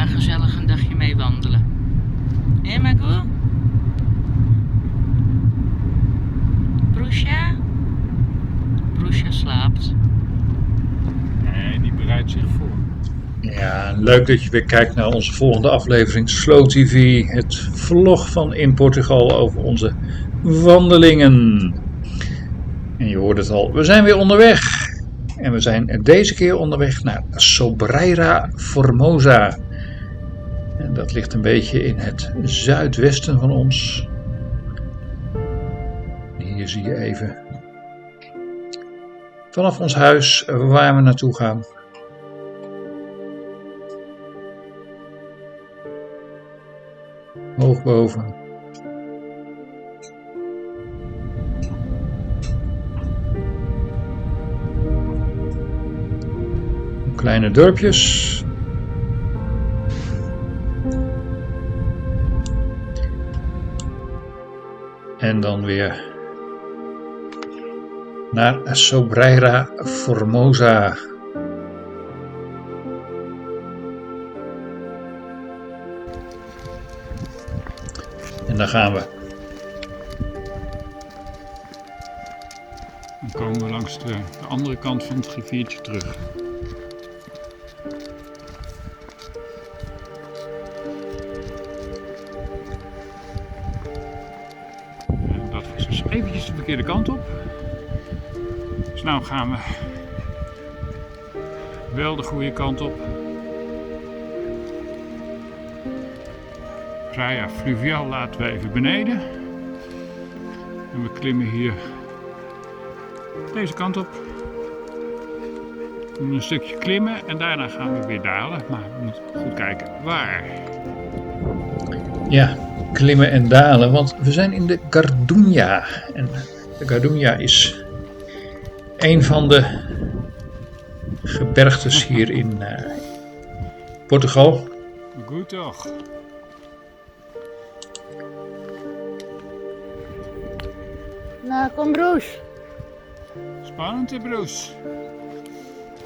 daar gezellig een dagje mee wandelen. Hé, Magoo? Broesja? Broesja slaapt. Nee, die bereidt zich voor. Ja, leuk dat je weer kijkt naar onze volgende aflevering Slow TV, het vlog van in Portugal over onze wandelingen. En je hoort het al, we zijn weer onderweg. En we zijn deze keer onderweg naar Sobreira Formosa. En dat ligt een beetje in het zuidwesten van ons. Hier zie je even vanaf ons huis waar we naartoe gaan. Hoog boven. Kleine dorpjes. En dan weer naar Sobreira Formosa. En daar gaan we. Dan komen we langs de andere kant van het riviertje terug. En dat was dus eventjes de verkeerde kant op. Dus nou gaan we wel de goede kant op. Praia Fluvial laten we even beneden. En we klimmen hier deze kant op. We doen een stukje klimmen en daarna gaan we weer dalen. Maar we moeten goed kijken waar. Ja, klimmen en dalen, want we zijn in de Gardunha. En de Gardunha is een van de gebergtes hier in Portugal. Goed toch? Nou, kom Broes. Spannend hè Broes?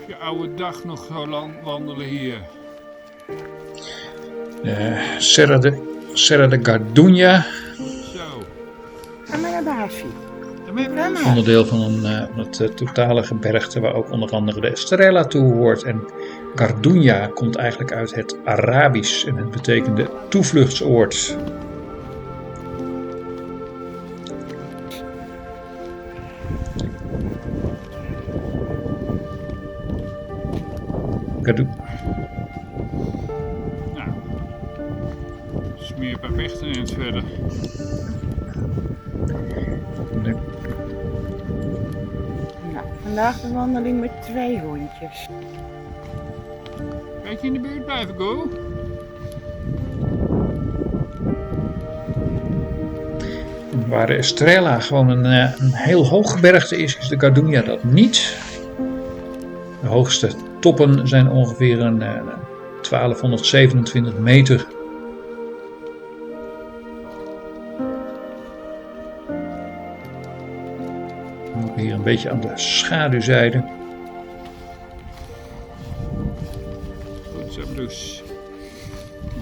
Op je oude dag nog zo lang wandelen hier. Serra de Gardunha, Zo. Ga maar naar Basie. Dan ben je Ga maar. onderdeel van het totale gebergte waar ook onder andere de Estrela toe hoort. En Gardunha komt eigenlijk uit het Arabisch en het betekende toevluchtsoord. Nou. Smeer een paar vechten eens verder. Nou, vandaag de wandeling met 2 hondjes. Beetje in de buurt blijven, go. Waar de Estrela gewoon een heel hoog gebergte is de Gardunha dat niet. De hoogste toppen zijn ongeveer een 1227 meter. Ook hier een beetje aan de schaduwzijde. Goed zo, Broes.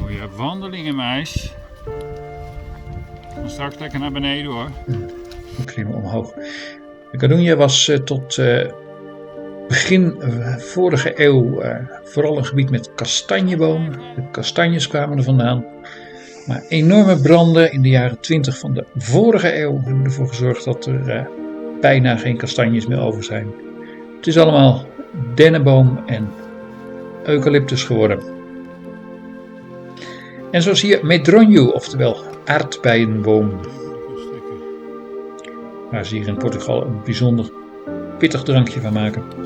Mooie wandelingen, meis. Dan straks lekker naar beneden hoor. We klimmen omhoog. De Gardunha was tot begin vorige eeuw vooral een gebied met kastanjebomen. De kastanjes kwamen er vandaan. Maar enorme branden in de jaren 20 van de vorige eeuw hebben ervoor gezorgd dat er bijna geen kastanjes meer over zijn. Het is allemaal dennenboom en eucalyptus geworden. En zo zie je medronho, oftewel aardbeienboom. Waar ze hier in Portugal een bijzonder pittig drankje van maken.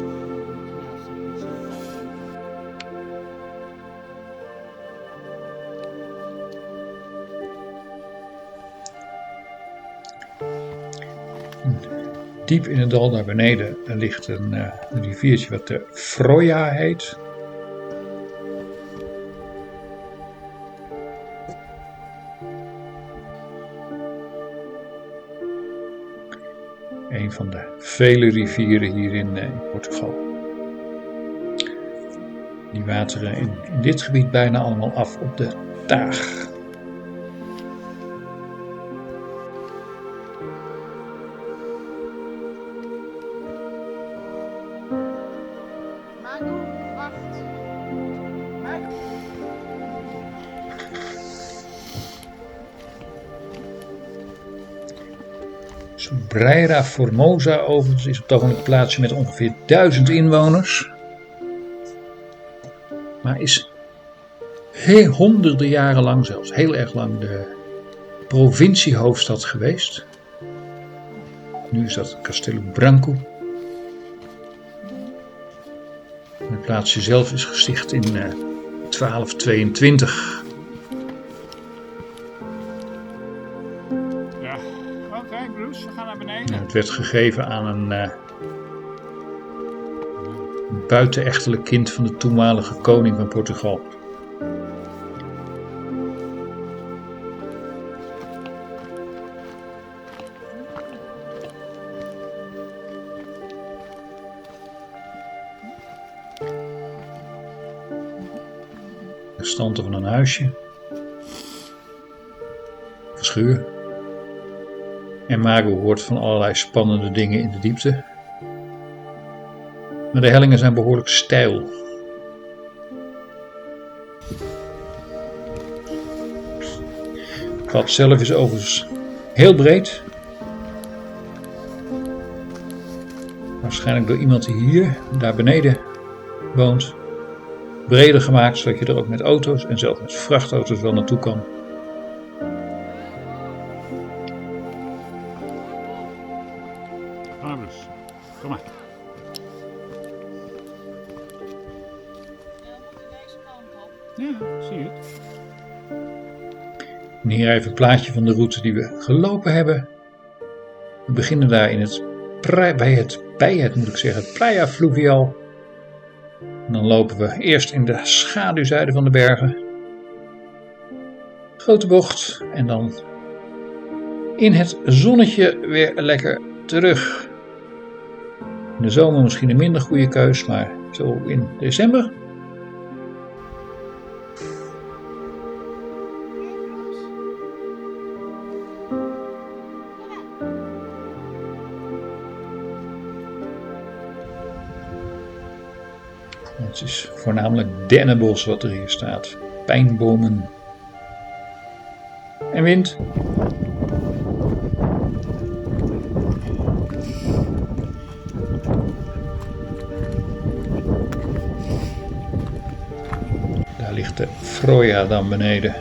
Diep in het dal daar beneden ligt een riviertje wat de Froia heet. Een van de vele rivieren hier in Portugal. Die wateren in dit gebied bijna allemaal af op de Taag. Mago, wacht. Mago. Sobreira Formosa overigens is op het ogenblik een plaatsje met ongeveer 1000 inwoners. Maar is honderden jaren lang, zelfs heel erg lang, de provinciehoofdstad geweest. Nu is dat Castelo Branco. En het plaatsje zelf is gesticht in 1222. Ja, oké, Bruce, we gaan naar beneden. Het werd gegeven aan een buitenechtelijk kind van de toenmalige koning van Portugal. Restanten van een huisje. Verschuur. En Mago hoort van allerlei spannende dingen in de diepte. Maar de hellingen zijn behoorlijk steil. Het pad zelf is overigens heel breed. Waarschijnlijk door iemand die hier, daar beneden woont, breder gemaakt, zodat je er ook met auto's en zelfs met vrachtauto's wel naartoe kan. Ah, Bruce, kom maar. Ja, zie je het. En hier even een plaatje van de route die we gelopen hebben. We beginnen daar in het Praia Fluvial. En dan lopen we eerst in de schaduwzijde van de bergen. Grote bocht en dan in het zonnetje weer lekker terug. In de zomer misschien een minder goede keus, maar zo in december. Het is voornamelijk dennenbos wat er hier staat. Pijnbomen. En wind. Daar ligt de Froia dan beneden.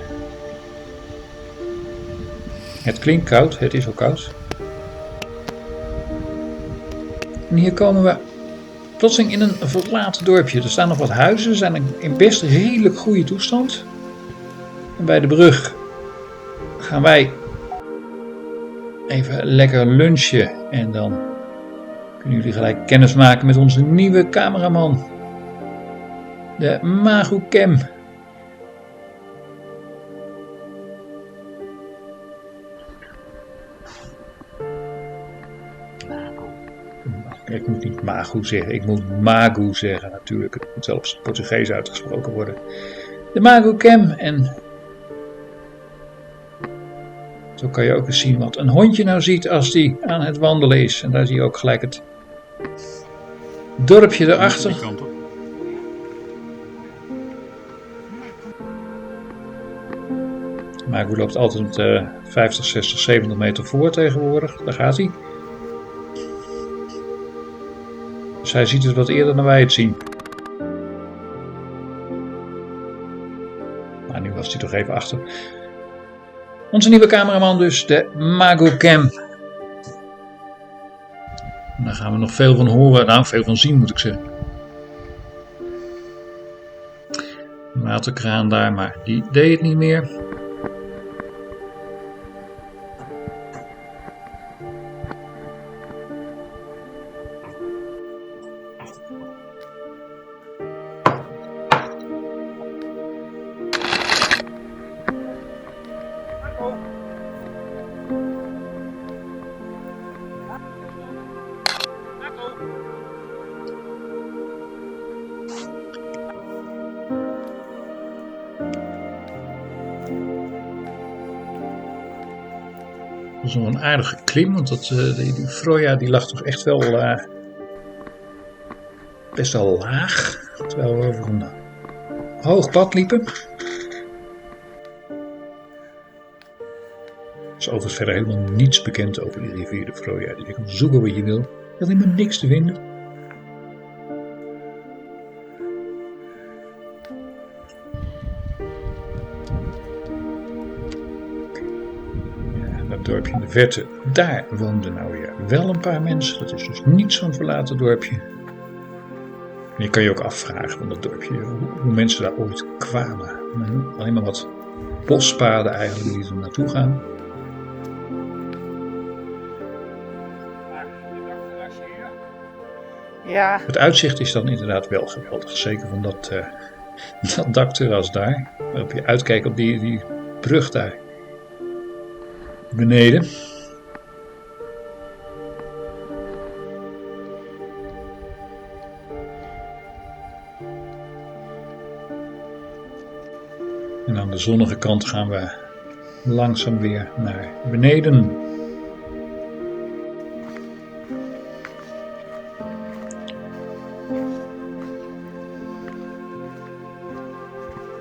Het klinkt koud, het is ook koud. En hier komen we plotseling in een verlaten dorpje. Er staan nog wat huizen, zijn in best redelijk goede toestand. En bij de brug gaan wij even lekker lunchen. En dan kunnen jullie gelijk kennis maken met onze nieuwe cameraman. De Mago Cam. Ik moet niet Mago zeggen, ik moet Mago zeggen natuurlijk. Het moet zelfs in het Portugees uitgesproken worden. De Mago Cam. En zo kan je ook eens zien wat een hondje nou ziet als die aan het wandelen is. En daar zie je ook gelijk het dorpje erachter. Die kant op. Mago loopt altijd 50, 60, 70 meter voor tegenwoordig. Daar gaat hij. Dus hij ziet het wat eerder dan wij het zien. Maar nu was hij toch even achter. Onze nieuwe cameraman dus, de Mago Cam. En daar gaan we nog veel van horen. Nou, veel van zien moet ik zeggen. Een waterkraan daar, maar die deed het niet meer. was nog een aardige klim, want die Froya die lag toch echt wel best wel laag. Terwijl we over een hoog pad liepen. Er is overigens verder helemaal niets bekend over die rivier de Froya. Dus je kan zoeken wat je wil. Er is helemaal niks te vinden. Ja, dat dorpje in de verte, daar woonden nou weer wel een paar mensen. Dat is dus niet zo'n verlaten dorpje. En je kan je ook afvragen van dat dorpje, hoe mensen daar ooit kwamen. Alleen maar wat bospaden eigenlijk die er naartoe gaan. Ja, Het uitzicht is dan inderdaad wel geweldig. Zeker van dat dakterras daar. Waarop je uitkijkt op die brug daar beneden. En aan de zonnige kant gaan we langzaam weer naar beneden.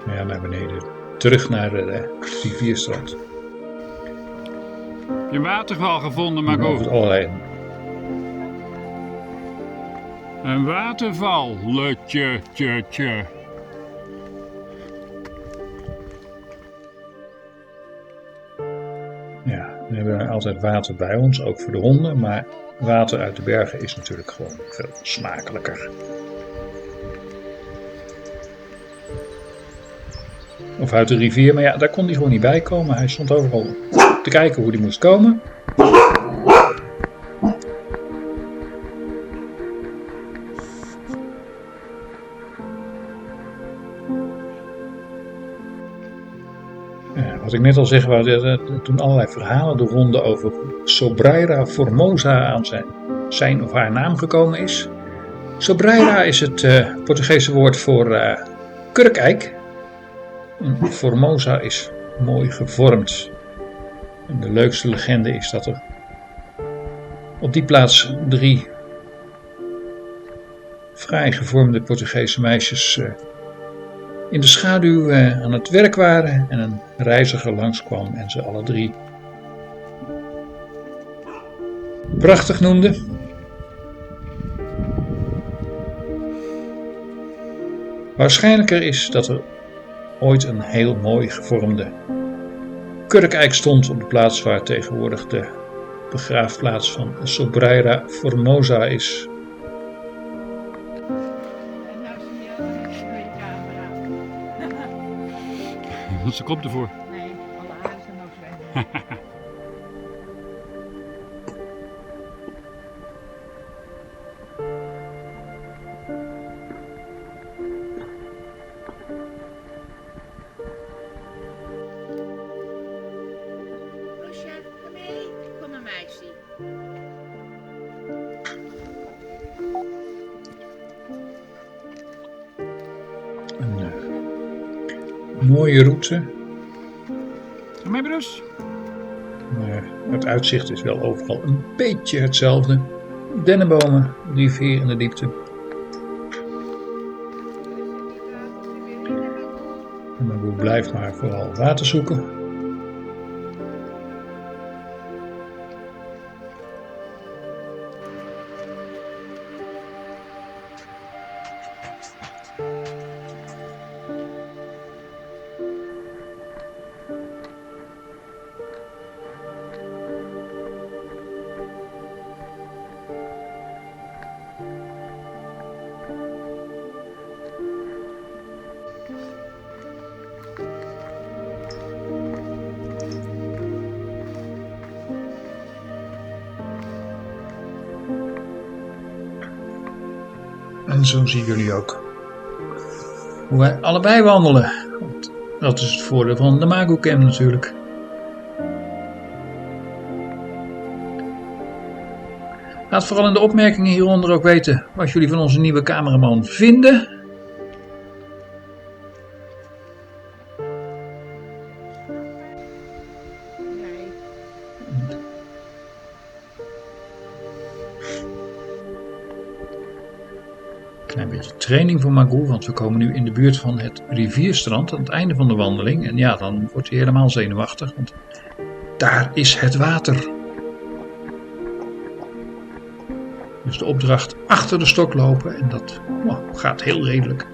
Ja, naar beneden. Terug naar de rivierstrand. Heb je een waterval gevonden, Over Marco? het allerlei. Een waterval, lutje, tje. Ja, we hebben altijd water bij ons, ook voor de honden. Maar water uit de bergen is natuurlijk gewoon veel smakelijker. Of uit de rivier, maar ja, daar kon hij gewoon niet bij komen. Hij stond overal te kijken hoe hij moest komen. Wat ik net al zeg, toen allerlei verhalen de ronde over Sobreira Formosa aan zijn of haar naam gekomen is. Sobreira is het Portugese woord voor kurkeik. En Formosa is mooi gevormd. En de leukste legende is dat er op die plaats 3 fraai gevormde Portugese meisjes in de schaduw aan het werk waren en een reiziger langskwam en ze alle 3 prachtig noemde. Waarschijnlijker is dat er ooit een heel mooi gevormde kurkeik stond op de plaats waar tegenwoordig de begraafplaats van Sobreira Formosa is. en nou zie je een camera. Wat ze komt ervoor. Nee, alle haren zijn ook weg. Roosja, kom mee. Kom maar, meisje. Een mooie route. Ga mee, Bruce. Maar het uitzicht is wel overal een beetje hetzelfde. Dennenbomen, rivier in de diepte. En mijn boer blijft maar vooral water zoeken. En zo zien jullie ook hoe wij allebei wandelen. Want dat is het voordeel van de Magucam natuurlijk. Laat vooral in de opmerkingen hieronder ook weten wat jullie van onze nieuwe cameraman vinden. Nee. Een beetje training voor Magoo, want we komen nu in de buurt van het rivierstrand aan het einde van de wandeling. En ja, dan wordt hij helemaal zenuwachtig, want daar is het water. Dus de opdracht achter de stok lopen en dat gaat heel redelijk.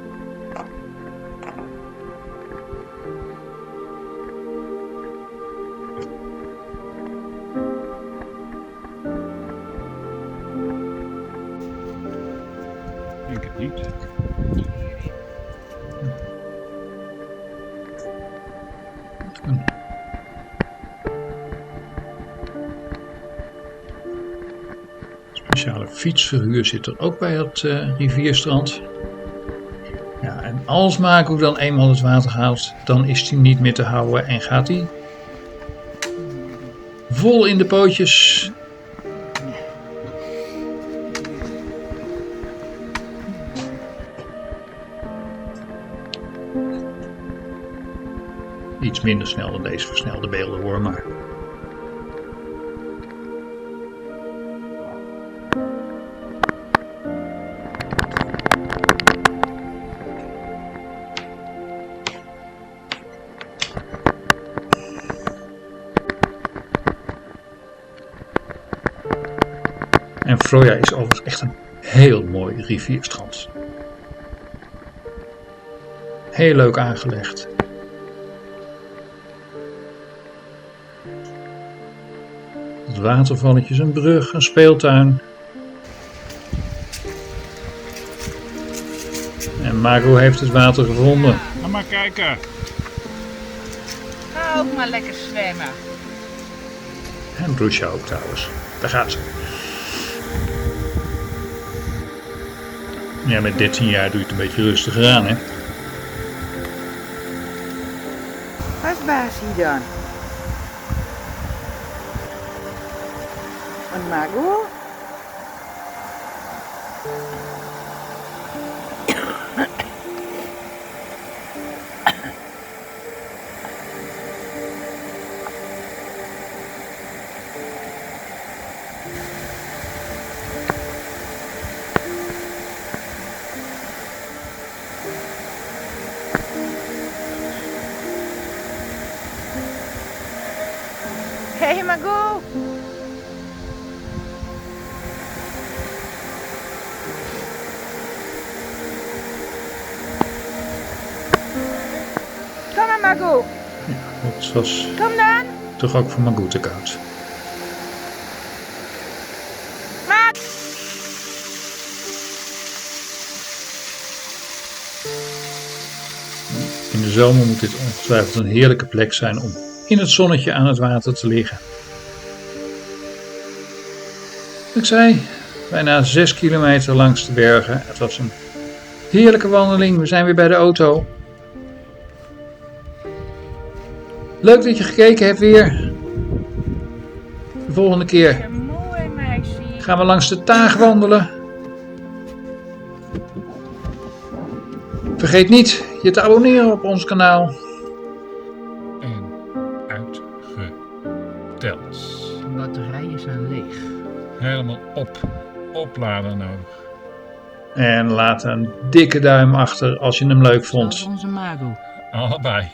Ik denk het niet. Speciale fietsverhuur zit er ook bij het rivierstrand. Ja, en als Magoo dan eenmaal het water haalt, dan is hij niet meer te houden en gaat hij vol in de pootjes. Iets minder snel dan deze versnelde beelden hoor, maar... En Froya is overigens echt een heel mooi rivierstrand. Heel leuk aangelegd. Het watervalletjes, een brug, een speeltuin. En Magoo heeft het water gevonden. Ga maar kijken. Ga ook maar lekker zwemmen. En Broesja ook trouwens. Daar gaat ze. Ja, met 13 jaar doe je het een beetje rustiger aan, hè? Waar is Basie dan? En Magoo? Hey Magoo! Kom maar Magoo! Dat was Kom dan! toch ook voor Magoo te koud. Maat! In de zomer moet dit ongetwijfeld een heerlijke plek zijn om in het zonnetje aan het water te liggen. Ik zei, bijna 6 kilometer langs de bergen. Het was een heerlijke wandeling. We zijn weer bij de auto. Leuk dat je gekeken hebt weer. De volgende keer Mooi meisje. gaan we langs de Taag wandelen. Vergeet niet je te abonneren op ons kanaal. En uitgeteld. De batterijen zijn leeg. Helemaal opladen nodig. En laat een dikke duim achter als je hem leuk vond. Zoals onze Magoo. Allebei.